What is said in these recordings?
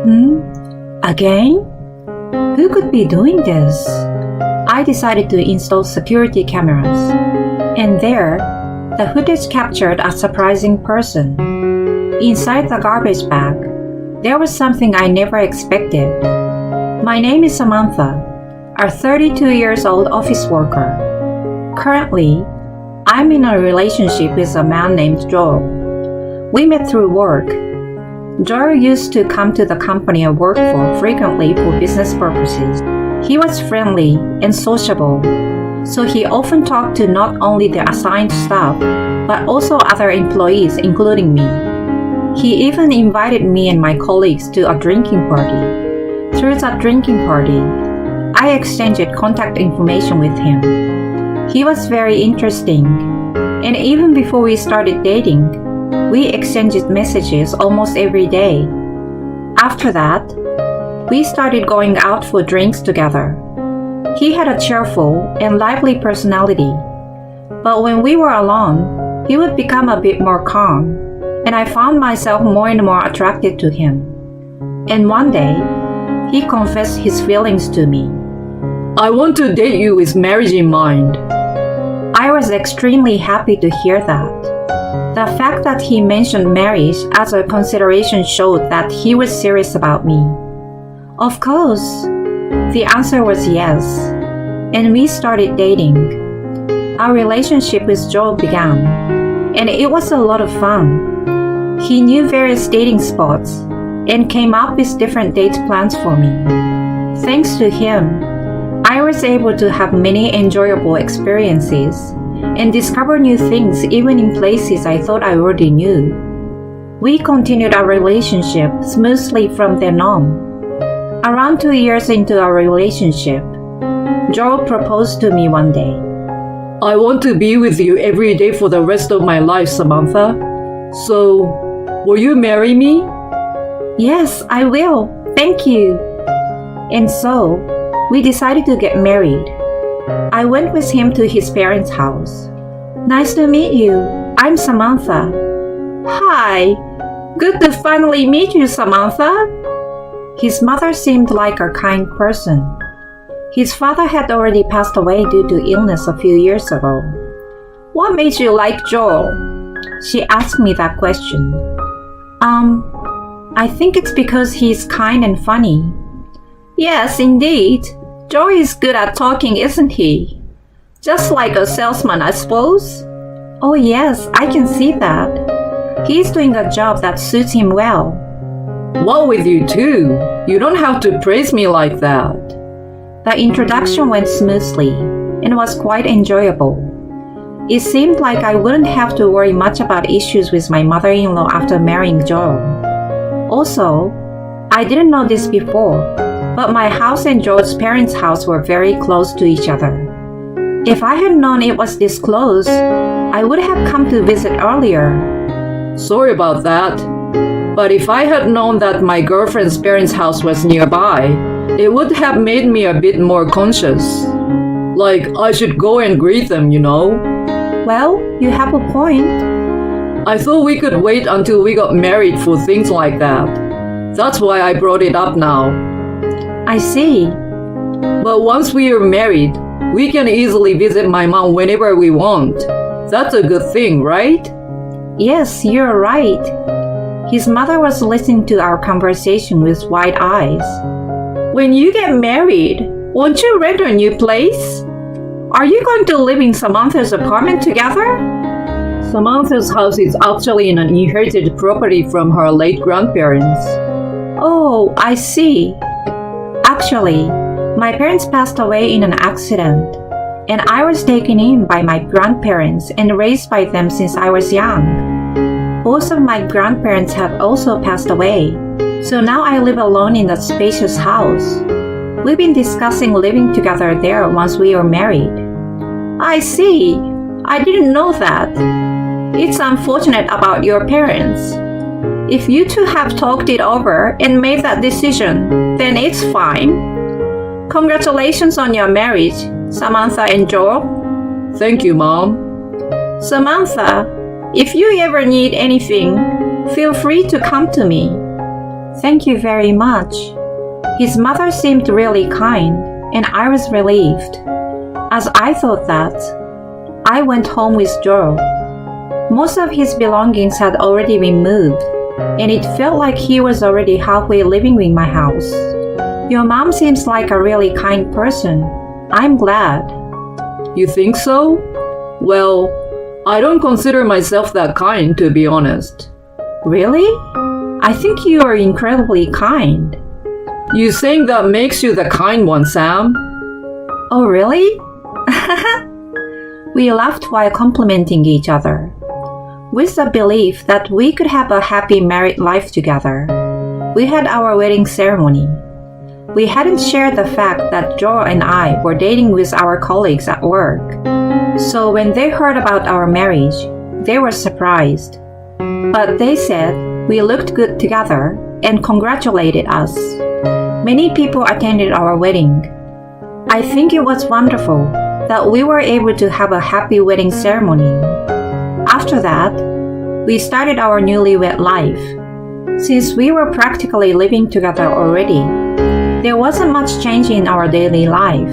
Again? Who could be doing this? I decided to install security cameras. And there, the footage captured a surprising person. Inside the garbage bag, there was something I never expected. My name is Samantha, a 32 years old office worker. Currently, I'm in a relationship with a man named Joel. We met through work. Joel used to come to the company I work for frequently for business purposes. He was friendly and sociable, so he often talked to not only the assigned staff, but also other employees, including me. He even invited me and my colleagues to a drinking party. Through that drinking party, I exchanged contact information with him. He was very interesting, and even before we started dating, we exchanged messages almost every day. After that, we started going out for drinks together. He had a cheerful and lively personality, but when we were alone, he would become a bit more calm, and I found myself more and more attracted to him. And one day, he confessed his feelings to me. I want to date you with marriage in mind. I was extremely happy to hear that. The fact that he mentioned marriage as a consideration showed that he was serious about me. Of course, the answer was yes, and we started dating. Our relationship with Joel began, and it was a lot of fun. He knew various dating spots and came up with different date plans for me. Thanks to him, I was able to have many enjoyable experiences and discover new things even in places I thought I already knew. We continued our relationship smoothly from then on. Around 2 years into our relationship, Joel proposed to me one day. I want to be with you every day for the rest of my life, Samantha. So, will you marry me? Yes, I will. Thank you. And so, we decided to get married. I went with him to his parents' house. Nice to meet you. I'm Samantha. Hi. Good to finally meet you, Samantha. His mother seemed like a kind person. His father had already passed away due to illness a few years ago. What made you like Joel? She asked me that question. I think it's because he's kind and funny. Yes, indeed. Joel is good at talking, isn't he? Just like a salesman, I suppose? Oh yes, I can see that. He's doing a job that suits him well. What with you too? You don't have to praise me like that. The introduction went smoothly and was quite enjoyable. It seemed like I wouldn't have to worry much about issues with my mother-in-law after marrying Joel. Also, I didn't know this before, but my house and Joel's parents' house were very close to each other. If I had known it was this close, I would have come to visit earlier. Sorry about that. But if I had known that my girlfriend's parents' house was nearby, it would have made me a bit more conscious. Like, I should go and greet them, you know? Well, you have a point. I thought we could wait until we got married for things like that. That's why I brought it up now. I see. But once we are married, we can easily visit my mom whenever we want. That's a good thing, right? Yes, you're right. His mother was listening to our conversation with wide eyes. When you get married, won't you rent a new place? Are you going to live in Samantha's apartment together? Samantha's house is actually an inherited property from her late grandparents. Oh, I see. Actually, my parents passed away in an accident, and I was taken in by my grandparents and raised by them since I was young. Both of my grandparents have also passed away, so now I live alone in that spacious house. We've been discussing living together there once we are married. I see. I didn't know that. It's unfortunate about your parents. If you two have talked it over and made that decision, then it's fine. Congratulations on your marriage, Samantha and Joel. Thank you, Mom. Samantha, if you ever need anything, feel free to come to me. Thank you very much. His mother seemed really kind, and I was relieved. As I thought that, I went home with Joe. Most of his belongings had already been moved, and it felt like he was already halfway living in my house. Your mom seems like a really kind person. I'm glad. You think so? Well, I don't consider myself that kind, to be honest. Really? I think you are incredibly kind. You saying that makes you the kind one, Sam? Oh, really? We laughed while complimenting each other, with the belief that we could have a happy married life together. We had our wedding ceremony. We hadn't shared the fact that Joe and I were dating with our colleagues at work. So when they heard about our marriage, they were surprised. But they said we looked good together and congratulated us. Many people attended our wedding. I think it was wonderful that we were able to have a happy wedding ceremony. After that, we started our newlywed life. Since we were practically living together already, there wasn't much change in our daily life.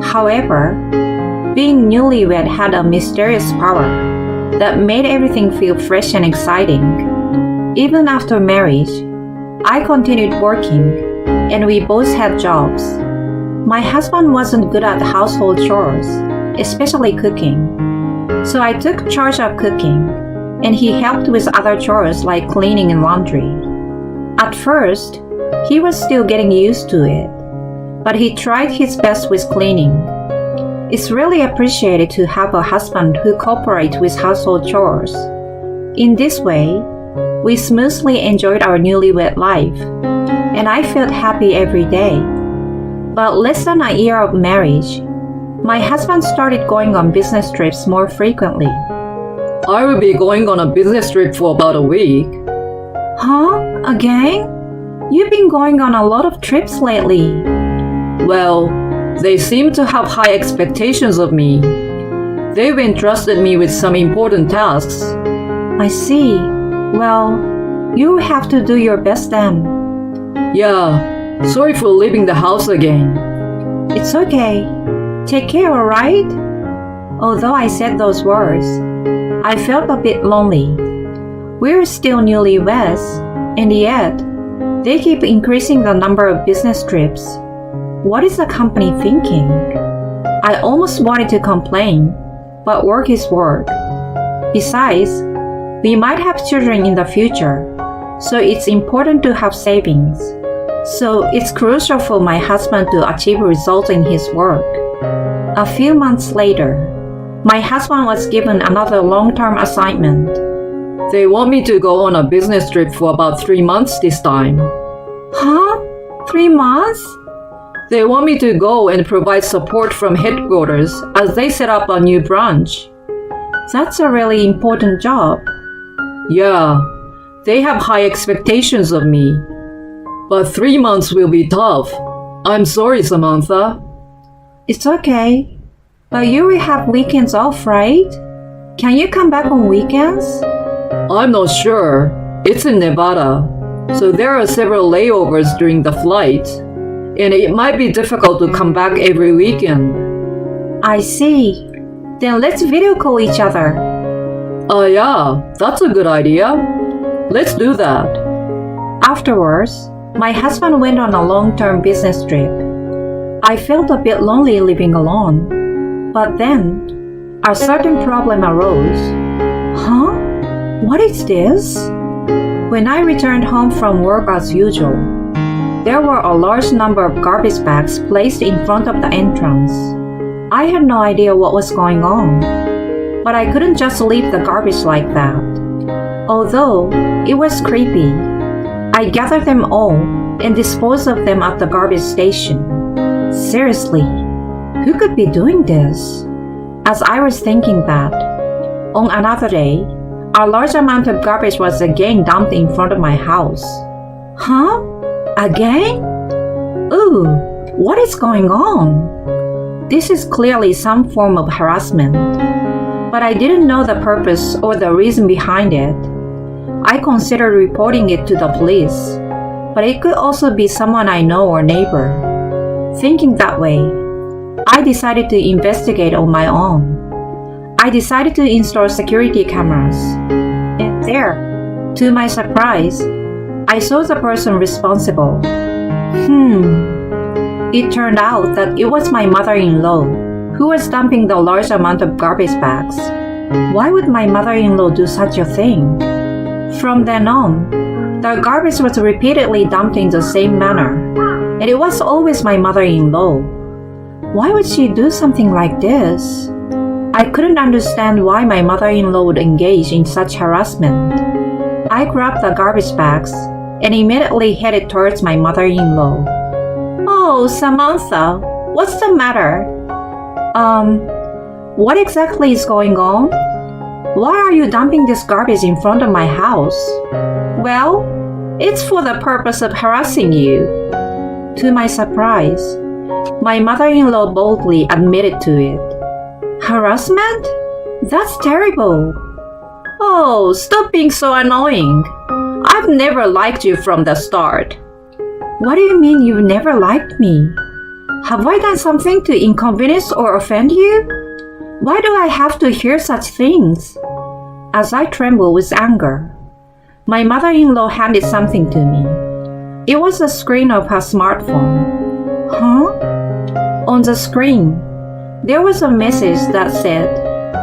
However, being newlywed had a mysterious power that made everything feel fresh and exciting. Even after marriage, I continued working, and we both had jobs. My husband wasn't good at household chores, especially cooking. So I took charge of cooking, and he helped with other chores like cleaning and laundry. At first, he was still getting used to it, but he tried his best with cleaning. It's really appreciated to have a husband who cooperates with household chores. In this way, we smoothly enjoyed our newlywed life, and I felt happy every day. But less than a year of marriage, my husband started going on business trips more frequently. I will be going on a business trip for about a week. Huh? Again? You've been going on a lot of trips lately. Well, they seem to have high expectations of me. They've entrusted me with some important tasks. I see. Well, you will have to do your best then. Yeah, sorry for leaving the house again. It's okay. Take care, alright? Although I said those words, I felt a bit lonely. We're still newlyweds, and yet, they keep increasing the number of business trips. What is the company thinking? I almost wanted to complain, but work is work. Besides, we might have children in the future, so it's important to have savings. So it's crucial for my husband to achieve results in his work. A few months later, my husband was given another long-term assignment. They want me to go on a business trip for about 3 months this time. Huh? 3 months? They want me to go and provide support from headquarters as they set up a new branch. That's a really important job. Yeah, they have high expectations of me. But 3 months will be tough. I'm sorry, Samantha. It's okay. But you will have weekends off, right? Can you come back on weekends? I'm not sure. It's in Nevada, so there are several layovers during the flight, and it might be difficult to come back every weekend. I see. Then let's video call each other. Yeah, that's a good idea. Let's do that. Afterwards, my husband went on a long-term business trip. I felt a bit lonely living alone. But then, a certain problem arose. Huh? What is this? When I returned home from work as usual, there were a large number of garbage bags placed in front of the entrance. I had no idea what was going on, but I couldn't just leave the garbage like that. Although it was creepy, I gathered them all and disposed of them at the garbage station. Seriously, who could be doing this? As I was thinking that, on another day, a large amount of garbage was again dumped in front of my house. Huh? Again? Ooh, what is going on? This is clearly some form of harassment, but I didn't know the purpose or the reason behind it. I considered reporting it to the police, but it could also be someone I know or neighbor. Thinking that way, I decided to investigate on my own. I decided to install security cameras. And there, to my surprise, I saw the person responsible. It turned out that it was my mother-in-law who was dumping the large amount of garbage bags. Why would my mother-in-law do such a thing? From then on, the garbage was repeatedly dumped in the same manner, and it was always my mother-in-law. Why would she do something like this? I couldn't understand why my mother-in-law would engage in such harassment. I grabbed the garbage bags and immediately headed towards my mother-in-law. "Oh, Samantha, what's the matter?" What exactly is going on? Why are you dumping this garbage in front of my house?" "Well, it's for the purpose of harassing you." To my surprise, my mother-in-law boldly admitted to it. "Harassment? That's terrible." "Oh, stop being so annoying. I've never liked you from the start." "What do you mean you've never liked me? Have I done something to inconvenience or offend you? Why do I have to hear such things?" As I trembled with anger, my mother-in-law handed something to me. It was a screen of her smartphone. Huh? On the screen, there was a message that said,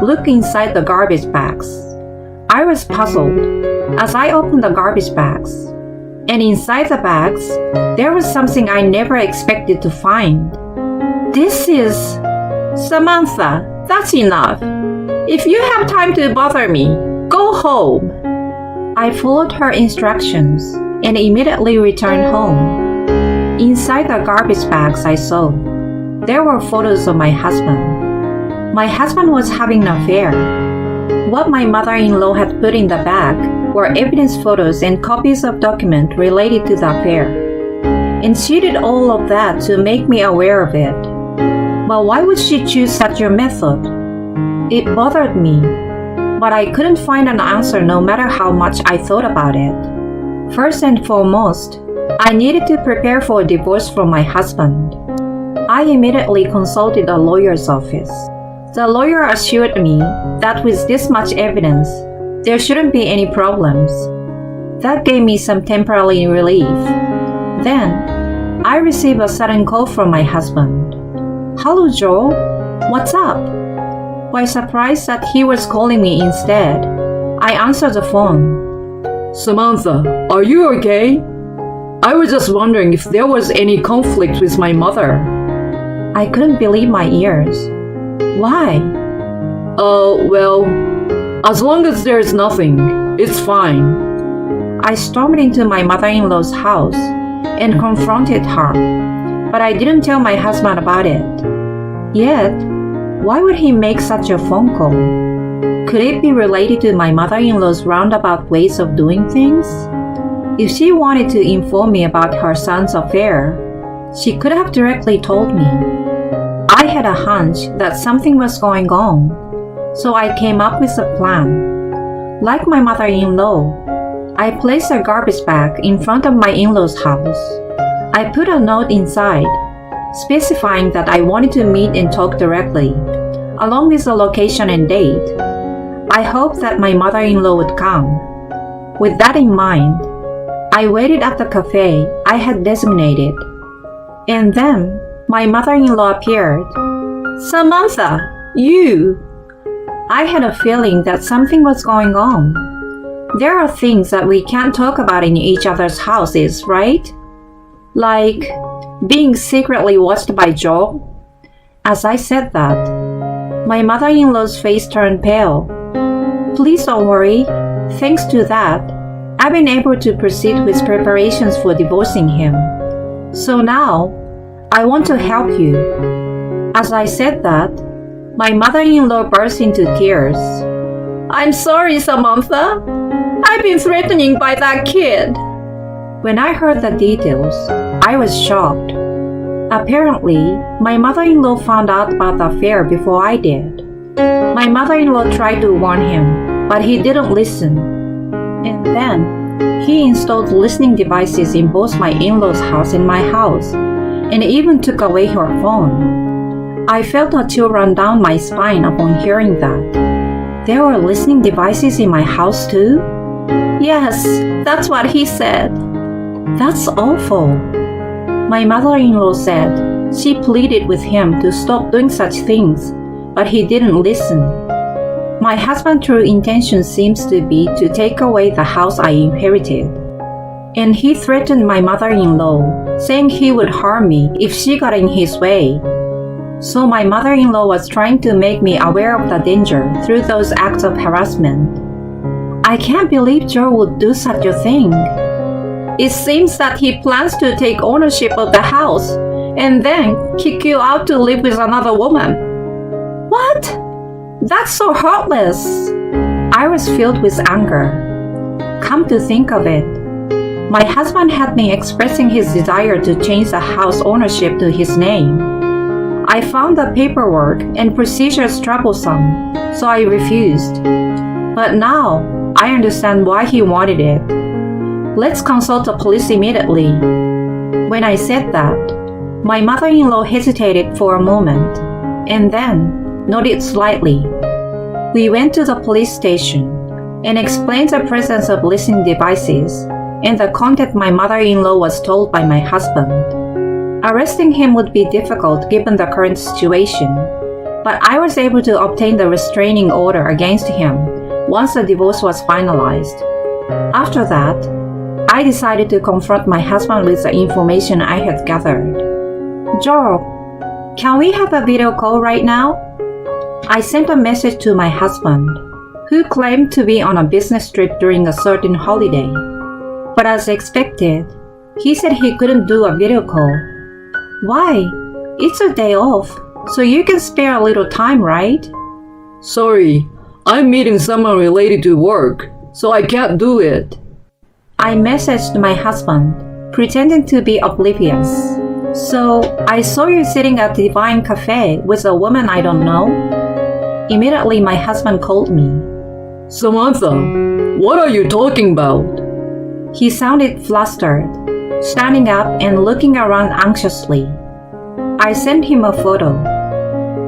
"Look inside the garbage bags." I was puzzled as I opened the garbage bags, and inside the bags, there was something I never expected to find. "This is..." "Samantha, that's enough. If you have time to bother me, go home." I followed her instructions and immediately returned home. Inside the garbage bags I saw, there were photos of my husband. My husband was having an affair. What my mother-in-law had put in the bag were evidence photos and copies of documents related to the affair. And she did all of that to make me aware of it. But why would she choose such a method? It bothered me, but I couldn't find an answer no matter how much I thought about it. First and foremost, I needed to prepare for a divorce from my husband. I immediately consulted a lawyer's office. The lawyer assured me that with this much evidence, there shouldn't be any problems. That gave me some temporary relief. Then, I received a sudden call from my husband. "Hello, Joe. What's up?" Quite surprised that he was calling me instead, I answered the phone. "Samantha, are you okay? I was just wondering if there was any conflict with my mother." I couldn't believe my ears. "Why?" Well, as long as there's nothing, it's fine." I stormed into my mother-in-law's house and confronted her, but I didn't tell my husband about it. Yet, why would he make such a phone call? Could it be related to my mother-in-law's roundabout ways of doing things? If she wanted to inform me about her son's affair, she could have directly told me. I had a hunch that something was going on, so I came up with a plan. Like my mother-in-law, I placed a garbage bag in front of my in-law's house. I put a note inside, specifying that I wanted to meet and talk directly, along with the location and date. I hoped that my mother-in-law would come. With that in mind, I waited at the cafe I had designated. And then, my mother-in-law appeared. "Samantha, you!" I had a feeling that something was going on. There are things that we can't talk about in each other's houses, right? Like being secretly watched by Joe. As I said that, my mother-in-law's face turned pale. "Please don't worry. Thanks to that, I've been able to proceed with preparations for divorcing him. So now, I want to help you." As I said that, my mother-in-law burst into tears. "I'm sorry, Samantha. I've been threatened by that kid." When I heard the details, I was shocked. Apparently, my mother-in-law found out about the affair before I did. My mother-in-law tried to warn him, but he didn't listen. And then, He installed listening devices in both my in-laws' house and my house, and even took away her phone. I felt a chill run down my spine upon hearing that. There were listening devices in my house too? Yes, that's what he said. That's awful. My mother-in-law said she pleaded with him to stop doing such things, but he didn't listen. My husband's true intention seems to be to take away the house I inherited. And he threatened my mother-in-law, saying he would harm me if she got in his way. So my mother-in-law was trying to make me aware of the danger through those acts of harassment. I can't believe Joe would do such a thing. It seems that he plans to take ownership of the house and then kick you out to live with another woman. What? That's so heartless. I was filled with anger. Come to think of it, my husband had been expressing his desire to change the house ownership to his name. I found the paperwork and procedures troublesome, so I refused. But now, I understand why he wanted it. Let's consult the police immediately. When I said that, my mother-in-law hesitated for a moment, and then nodded slightly. We went to the police station and explained the presence of listening devices and the content my mother-in-law was told by my husband. Arresting him would be difficult given the current situation, but I was able to obtain the restraining order against him once the divorce was finalized. After that, I decided to confront my husband with the information I had gathered. Joe, can we have a video call right now? I sent a message to my husband, who claimed to be on a business trip during a certain holiday. But as expected, he said he couldn't do a video call. Why? It's a day off, so you can spare a little time, right? Sorry, I'm meeting someone related to work, so I can't do it. I messaged my husband, pretending to be oblivious. So, I saw you sitting at the Divine Cafe with a woman I don't know. Immediately, my husband called me. Samantha, what are you talking about? He sounded flustered, standing up and looking around anxiously. I sent him a photo.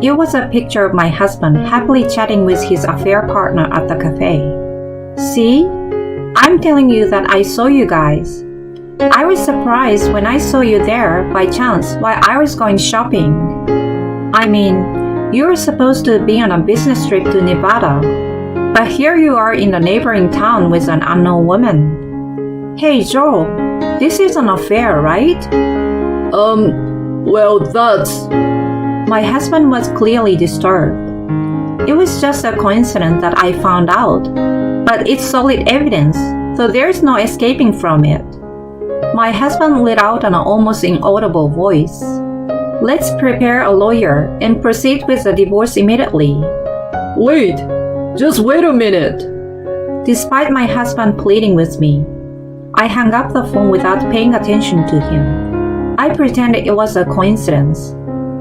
It was a picture of my husband happily chatting with his affair partner at the cafe. See? I'm telling you that I saw you guys. I was surprised when I saw you there by chance while I was going shopping. I mean, you were supposed to be on a business trip to Nevada, but here you are in the neighboring town with an unknown woman. Hey Joel, this is an affair, right? Well, that's... My husband was clearly disturbed. It was just a coincidence that I found out, but it's solid evidence, so there's no escaping from it. My husband let out an almost inaudible voice. Let's prepare a lawyer and proceed with the divorce immediately. Wait, just wait a minute. Despite my husband pleading with me, I hung up the phone without paying attention to him. I pretended it was a coincidence,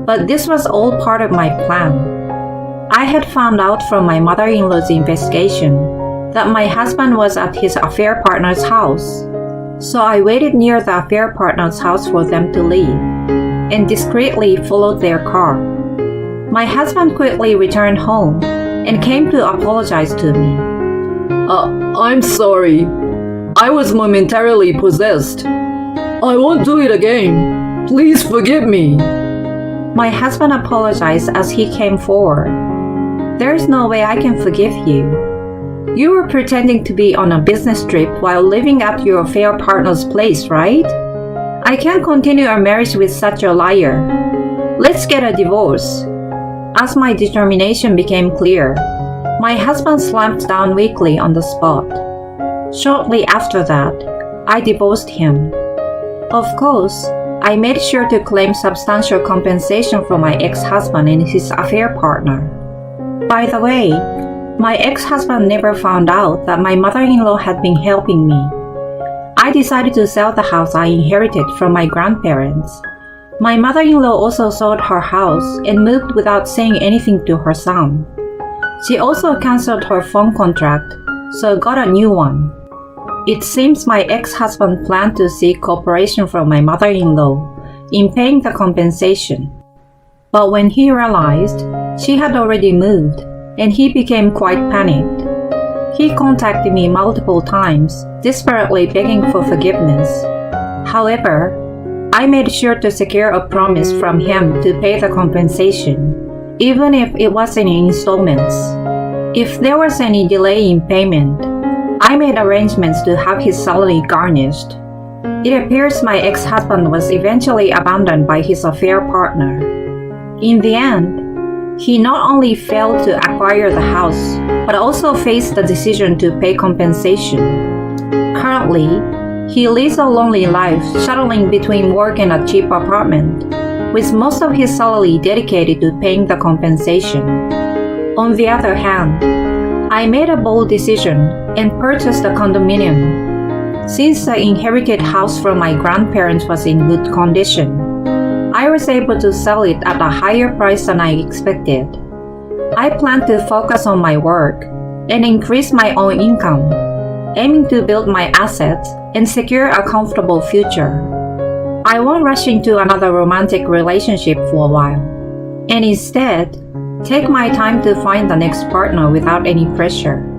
but this was all part of my plan. I had found out from my mother-in-law's investigation that my husband was at his affair partner's house. So I waited near the affair partner's house for them to leave, and discreetly followed their car. My husband quickly returned home and came to apologize to me. I'm sorry. I was momentarily possessed. I won't do it again. Please forgive me. My husband apologized as he came forward. There's no way I can forgive you. You were pretending to be on a business trip while living at your affair partner's place, right? I can't continue our marriage with such a liar. Let's get a divorce. As my determination became clear, my husband slumped down weakly on the spot. Shortly after that, I divorced him. Of course, I made sure to claim substantial compensation from my ex-husband and his affair partner. By the way, my ex-husband never found out that my mother-in-law had been helping me. I decided to sell the house I inherited from my grandparents. My mother-in-law also sold her house and moved without saying anything to her son. She also canceled her phone contract, so got a new one. It seems my ex-husband planned to seek cooperation from my mother-in-law in paying the compensation. But when he realized she had already moved, and he became quite panicked. He contacted me multiple times, desperately begging for forgiveness. However, I made sure to secure a promise from him to pay the compensation, even if it was in installments. If there was any delay in payment, I made arrangements to have his salary garnished. It appears my ex-husband was eventually abandoned by his affair partner. In the end, he not only failed to acquire the house, but also faced the decision to pay compensation. Currently, he lives a lonely life, shuttling between work and a cheap apartment, with most of his salary dedicated to paying the compensation. On the other hand, I made a bold decision and purchased a condominium. Since the inherited house from my grandparents was in good condition, I was able to sell it at a higher price than I expected. I plan to focus on my work and increase my own income, aiming to build my assets and secure a comfortable future. I won't rush into another romantic relationship for a while, and instead, take my time to find the next partner without any pressure.